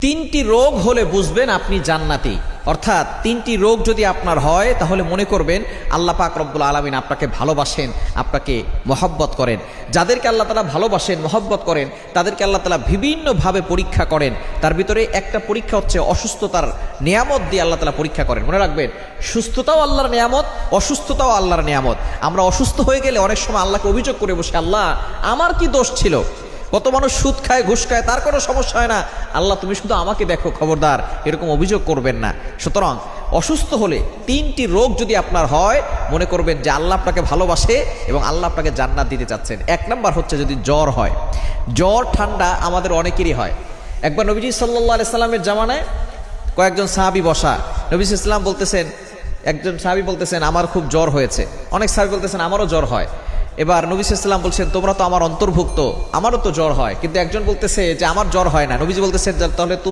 তিনটি রোগ হলে বুঝবেন আপনি জান্নাতি। অর্থাৎ তিনটি রোগ যদি আপনার হয় তাহলে মনে করবেন আল্লাহ পাক রব্বুল আলামিন আপনাকে ভালোবাসেন, আপনাকে মহব্বত করেন। যাদেরকে আল্লাহ তাআলা ভালোবাসেন, মহব্বত করেন, তাদেরকে আল্লাহ তাআলা বিভিন্নভাবে পরীক্ষা করেন। তার ভিতরে একটা পরীক্ষা হচ্ছে অসুস্থতার নিয়ামত দিয়ে আল্লাহ তাআলা পরীক্ষা করেন। মনে রাখবেন, সুস্থতাও আল্লাহর নিয়ামত, অসুস্থতাও আল্লাহর নিয়ামত। আমরা অসুস্থ হয়ে গেলে অনেক সময় আল্লাহকে অভিযোগ করে বসে, আল্লাহ আমার কি দোষ ছিল? কত মানুষ সুদ খায়, ঘুষ খায়, তার কোনো সমস্যা হয় না, আল্লাহ তুমি শুধু আমাকে দেখো, খবরদার এরকম অভিযোগ করবেন না। সুতরাং অসুস্থ হলে তিনটি রোগ যদি আপনার হয়, মনে করবেন যে আল্লাহ আপনাকে ভালোবাসে এবং আল্লাহ আপনাকে জান্নাত দিতে চাচ্ছেন। এক নাম্বার হচ্ছে যদি জ্বর হয়। জ্বর ঠান্ডা আমাদের অনেকেরই হয়। একবার নবীজি সাল্লাল্লাহু আলাইহি সাল্লামের জামানায় কয়েকজন সাহাবী বসা, নবী সাল্লাল্লাহু আলাইহি সাল্লাম বলতেছেন, একজন সাহাবী বলতেছেন আমার খুব জ্বর হয়েছে, অনেক সাহাবী বলতেছেন আমারও জ্বর হয়। এবার নবী সাল্লাল্লাহু আলাইহি ওয়াসাল্লাম বলছেন তোমরা তো আমার অন্তর্ভুক্ত, আমারও তো জ্বর হয়। কিন্তু একজন বলতেছে যে আমার জ্বর হয় না। নবীজি বলতেছেন তাহলে